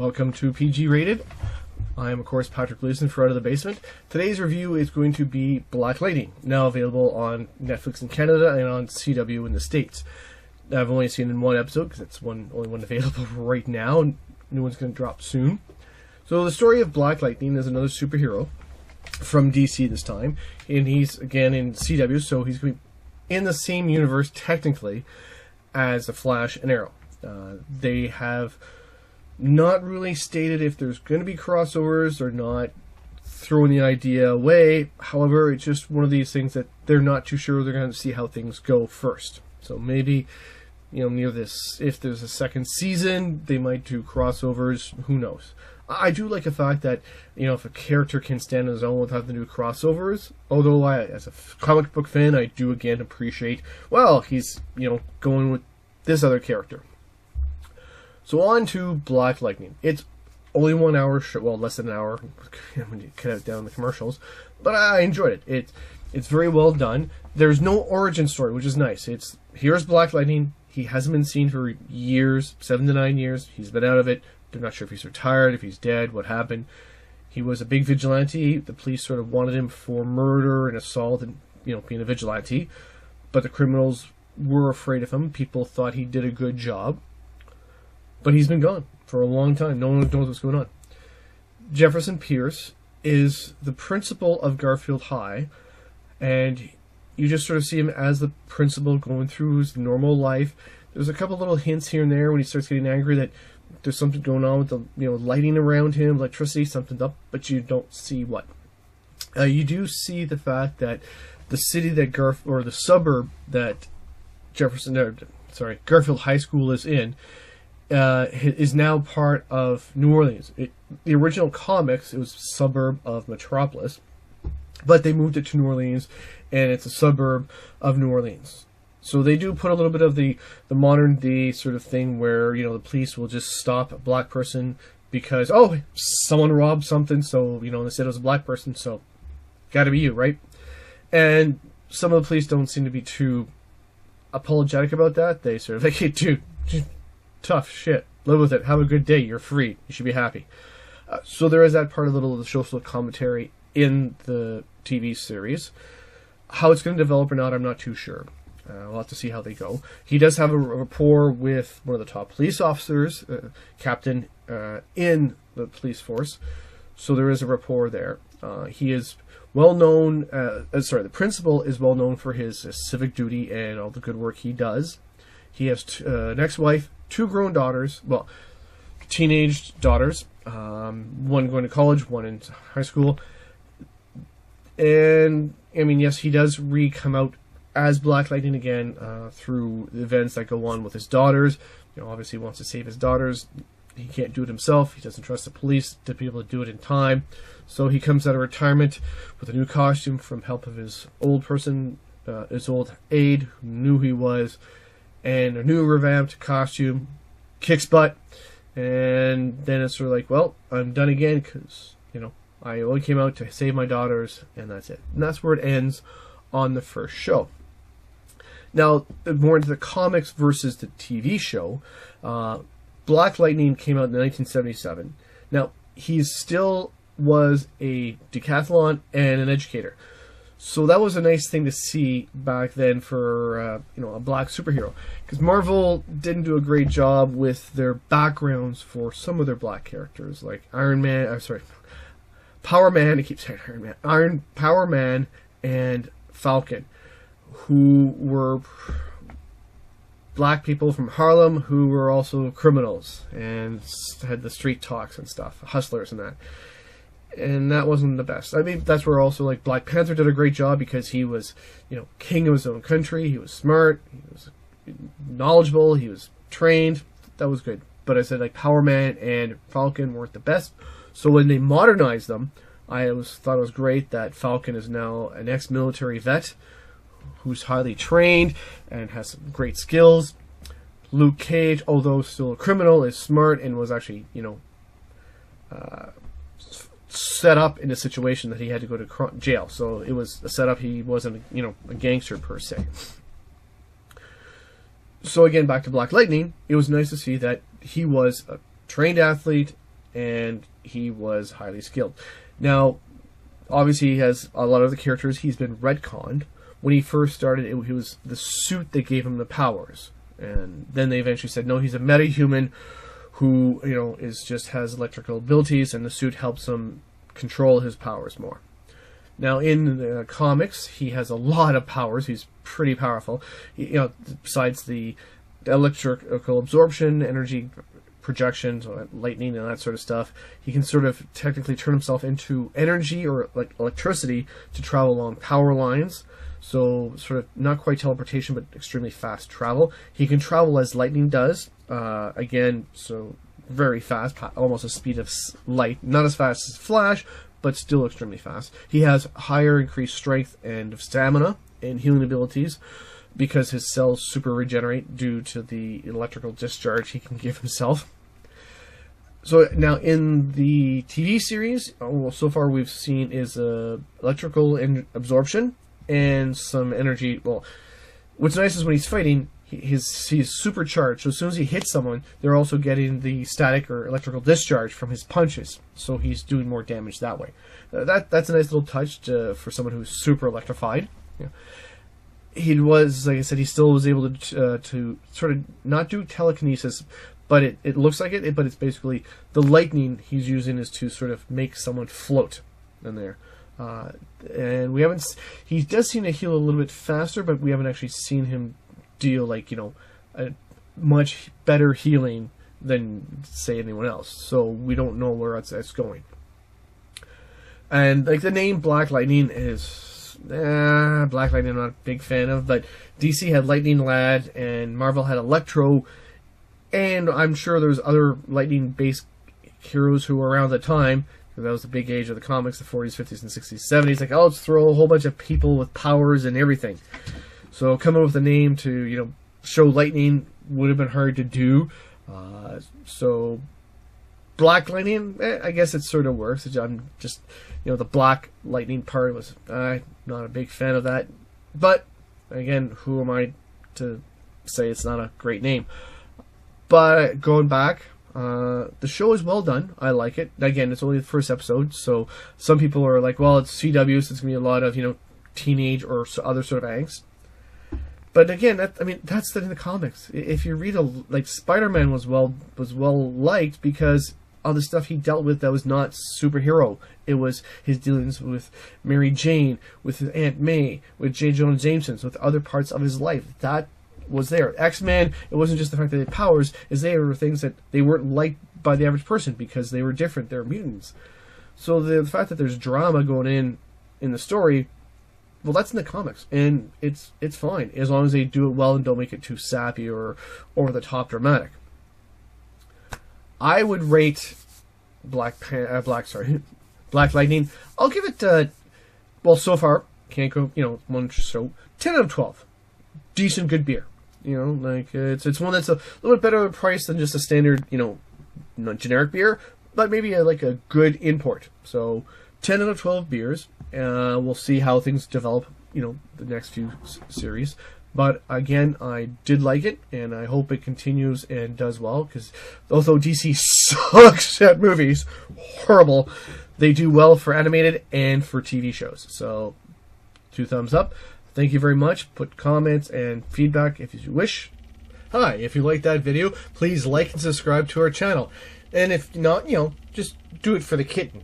Welcome to PG Rated. I am, of course, Patrick Gleason for Out of the Basement. Today's review is going to be Black Lightning, now available on Netflix in Canada and on CW in the States. I've only seen in one episode because it's only one available right now. New one's going to drop soon. So the story of Black Lightning is another superhero from DC this time, and he's again in CW, so he's going to be in the same universe technically as the Flash and Arrow. They have not really stated if there's going to be crossovers or not, throwing the idea away. However, it's just one of these things that they're not too sure. They're going to see how things go first. So maybe, near this, if there's a second season, they might do crossovers. Who knows? I do like the fact that, if a character can stand on his own without having to do crossovers, although as a comic book fan, I do again appreciate, well, he's, going with this other character. So on to Black Lightning. It's only 1 hour, well, less than an hour when you cut out down the commercials, but I enjoyed it. It's very well done. There's no origin story, which is nice. Here's Black Lightning. He hasn't been seen for years, 7 to 9 years. He's been out of it. They're not sure if he's retired, if he's dead, what happened. He was a big vigilante. The police sort of wanted him for murder and assault and, being a vigilante. But the criminals were afraid of him. People thought he did a good job. But he's been gone for a long time. No one knows what's going on. Jefferson Pierce is the principal of Garfield High, and you just sort of see him as the principal going through his normal life. There's a couple little hints here and there when he starts getting angry that there's something going on with the lighting around him, electricity, something up, but you don't see what. You do see the fact that the city that the suburb that Garfield High School is in, is now part of New Orleans. The original comics, it was a suburb of Metropolis, but they moved it to New Orleans, and it's a suburb of New Orleans. So they do put a little bit of the modern day sort of thing where, the police will just stop a black person because, someone robbed something, so, they said it was a black person, so gotta be you, right? And some of the police don't seem to be too apologetic about that. They sort of like, hey, dude, tough shit. Live with it. Have a good day. You're free. You should be happy. So there is that part of the social commentary in the TV series. How it's going to develop or not, I'm not too sure. We'll have to see how they go. He does have a rapport with one of the top police officers, captain in the police force. So there is a rapport there. He is well known. The principal is well known for his civic duty and all the good work he does. He has an ex-wife, 2 grown daughters, teenage daughters, one going to college, one in high school. And, yes, he does come out as Black Lightning again through the events that go on with his daughters. Obviously he wants to save his daughters. He can't do it himself. He doesn't trust the police to be able to do it in time. So he comes out of retirement with a new costume from help of his old aide who knew who he was, and a new revamped costume, kicks butt, and then it's sort of like, well, I'm done again because, I only came out to save my daughters, and that's it. And that's where it ends on the first show. Now, more into the comics versus the TV show, Black Lightning came out in 1977. Now, he still was a decathlon and an educator. So that was a nice thing to see back then for, a black superhero. Because Marvel didn't do a great job with their backgrounds for some of their black characters, like Power Man, I keep saying Iron Man. Power Man and Falcon, who were black people from Harlem who were also criminals and had the street talks and stuff, hustlers and that. And that wasn't the best. That's where also Black Panther did a great job because he was, king of his own country. He was smart. He was knowledgeable. He was trained. That was good. But I said Power Man and Falcon weren't the best. So when they modernized them, I thought it was great that Falcon is now an ex-military vet who's highly trained and has some great skills. Luke Cage, although still a criminal, is smart and was actually, set up in a situation that he had to go to jail. So it was a setup. He wasn't, a gangster per se. So again, back to Black Lightning, it was nice to see that he was a trained athlete and he was highly skilled. Now, obviously, he has a lot of the characters. He's been retconned. When he first started, it was the suit that gave him the powers, and then they eventually said, no, he's a metahuman who, you know, has electrical abilities, and the suit helps him control his powers more. Now, in the comics, he has a lot of powers. He's pretty powerful. You know, besides the electrical absorption, energy projection, so lightning and that sort of stuff, he can sort of technically turn himself into energy or like electricity to travel along power lines. So sort of not quite teleportation, but extremely fast travel. He can travel as lightning does. Again, so very fast, almost the speed of light. Not as fast as Flash, but still extremely fast. He has higher increased strength and stamina and healing abilities because his cells super regenerate due to the electrical discharge he can give himself. So now in the TV series, well, so far we've seen is electrical absorption and some energy. Well, what's nice is when he's fighting, he's supercharged. So as soon as he hits someone, they're also getting the static or electrical discharge from his punches. So he's doing more damage that way. That's a nice little touch for someone who's super electrified. Yeah. He was, like I said, he still was able to sort of not do telekinesis, but it looks like it. But it's basically the lightning he's using is to sort of make someone float in there. And we haven't. He does seem to heal a little bit faster, but we haven't actually seen him deal, like, you know, a much better healing than, say, anyone else. So we don't know where that's going. And like the name Black Lightning is Black Lightning I'm not a big fan of, but DC had Lightning Lad and Marvel had Electro, and I'm sure there's other lightning based heroes who were around at the time. That was the big age of the comics, the 40s, 50s, and 60s, 70s. Like, oh, let's throw a whole bunch of people with powers and everything. So coming up with a name to, you know, show lightning would have been hard to do. So Black Lightning, I guess it sort of works. I'm just, you know, the Black Lightning part was, not a big fan of that. But again, who am I to say it's not a great name? But going back, the show is well done. I like it. Again, it's only the first episode, so some people are like, well, it's CW, so it's going to be a lot of, you know, teenage or other sort of angst. But again, that's in the comics. If you read like Spider-Man was well liked because of the stuff he dealt with that was not superhero. It was his dealings with Mary Jane, with his Aunt May, with J. Jonah Jameson, with other parts of his life. That was there. X-Men, it wasn't just the fact that they had powers, is they were things that they weren't liked by the average person because they were different. They were mutants. So the fact that there's drama going in the story, well, that's in the comics, and it's fine as long as they do it well and don't make it too sappy or over the top dramatic. I would rate Black Lightning. I'll give it well, so far can't go, you know, one show 10 out of 12. Decent, good beer. You know, like it's one that's a little bit better price than just a standard, you know, not generic beer, but maybe like a good import. So 10 out of 12 beers. We'll see how things develop, you know, the next few series. But again, I did like it, and I hope it continues and does well, because although DC sucks at movies, horrible, they do well for animated and for TV shows. So 2 thumbs up. Thank you very much. Put comments and feedback if you wish. Hi, if you liked that video, please like and subscribe to our channel. And if not, you know, just do it for the kitten.